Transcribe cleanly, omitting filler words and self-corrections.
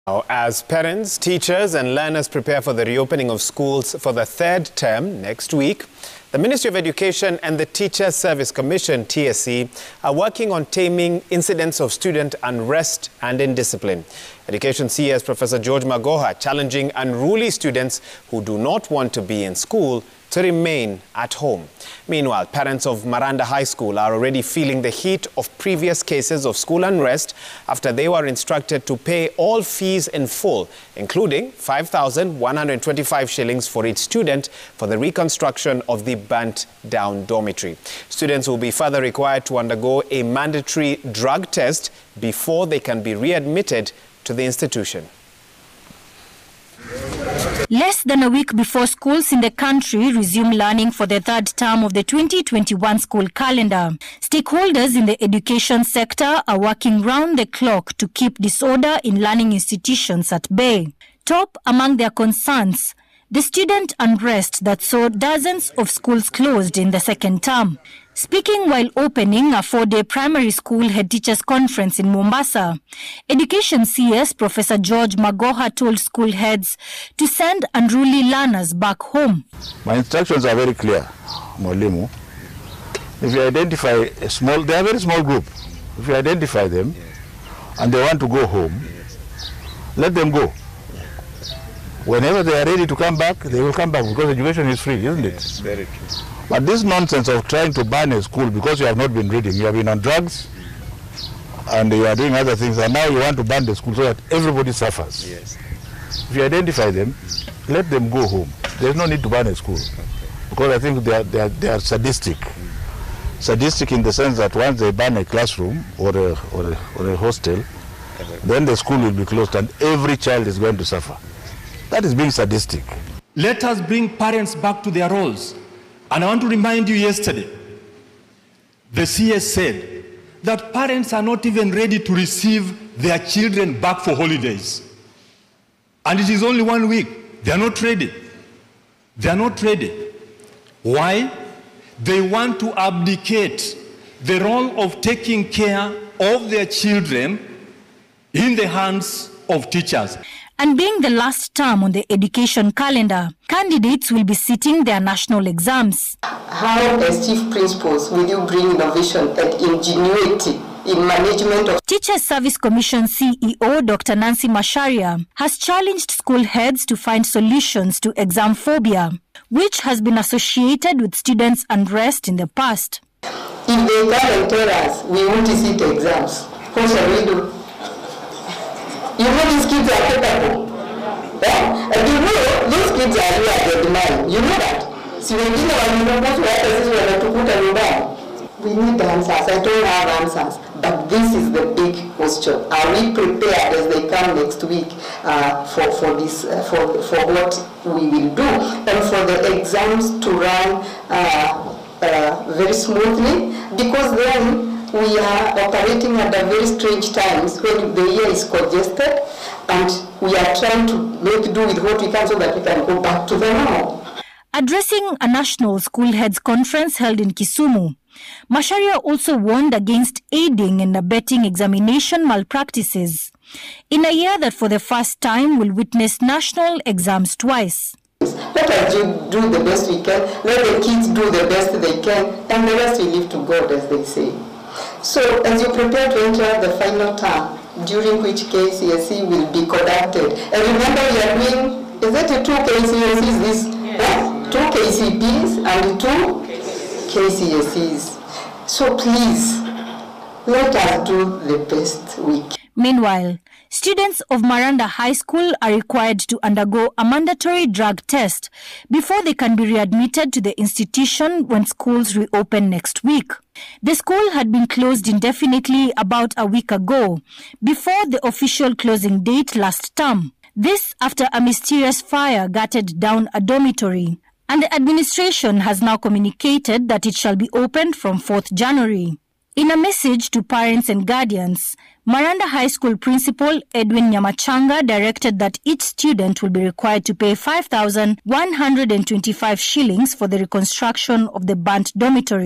As parents, teachers and learners prepare for the reopening of schools for the third term next week, the Ministry of Education and the Teacher Service Commission, TSC, are working on taming incidents of student unrest and indiscipline. Education CS Professor George Magoha challenging unruly students who do not want to be in school to remain at home. Meanwhile, parents of Maranda High School are already feeling the heat of previous cases of school unrest after they were instructed to pay all fees in full, including 5,125 shillings for each student for the reconstruction of the burnt-down dormitory. Students will be further required to undergo a mandatory drug test before they can be readmitted to the institution. Less than a week before schools in the country resume learning for the third term of the 2021 school calendar, stakeholders in the education sector are working round the clock to keep disorder in learning institutions at bay. Top among their concerns, the student unrest that saw dozens of schools closed in the second term. Speaking while opening a 4-day primary school head teachers conference in Mombasa, Education CS Professor George Magoha told school heads to send unruly learners back home. My instructions are very clear, Mwalimu. If you identify they are a very small group. If you identify them and they want to go home, let them go. Whenever they are ready to come back, they will come back because education is free, isn't it? Yes, very true. But this nonsense of trying to ban a school because you have not been reading, you have been on drugs and you are doing other things, and now you want to ban the school so that everybody suffers. Yes. If you identify them, let them go home. There's no need to ban a school because I think they are sadistic. Sadistic in the sense that once they ban a classroom or a hostel, then the school will be closed and every child is going to suffer. That is being sadistic. Let us bring parents back to their roles. And I want to remind you, yesterday, the CS said that parents are not even ready to receive their children back for holidays. And it is only 1 week. They are not ready. They are not ready. Why? They want to abdicate the role of taking care of their children in the hands of teachers. And being the last term on the education calendar, candidates will be sitting their national exams. How, as chief principals, will you bring innovation and ingenuity in management of... Teacher Service Commission CEO Dr. Nancy Macharia has challenged school heads to find solutions to exam phobia, which has been associated with students' unrest in the past. If they come and tell us we want to sit exams, what shall we do? You know these kids are capable. Yeah? And you know those kids are here at the demand. You know that. We need answers. I don't have answers. But this is the big question. Are we prepared as they come next week for what we will do? And for the exams to run very smoothly, because then we are operating under very strange times when the year is congested and we are trying to make do with what we can so that we can go back to the normal. Addressing a national school heads conference held in Kisumu, Macharia also warned against aiding and abetting examination malpractices in a year that for the first time will witness national exams twice. Let us do the best we can, let the kids do the best they can, and the rest we leave to God, as they say. So, as you prepare to enter the final term, during which KCSE will be conducted, and remember we are doing, is it 2 KCSEs this? Yes. 2 KCPs and 2 KCSEs. So please, let us do the best we can. Meanwhile, students of Maranda High School are required to undergo a mandatory drug test before they can be readmitted to the institution when schools reopen next week. The school had been closed indefinitely about a week ago, before the official closing date last term. This after a mysterious fire gutted down a dormitory, and the administration has now communicated that it shall be opened from 4th January. In a message to parents and guardians, Maranda High School Principal Edwin Nyamachanga directed that each student will be required to pay 5,125 shillings for the reconstruction of the burnt dormitory.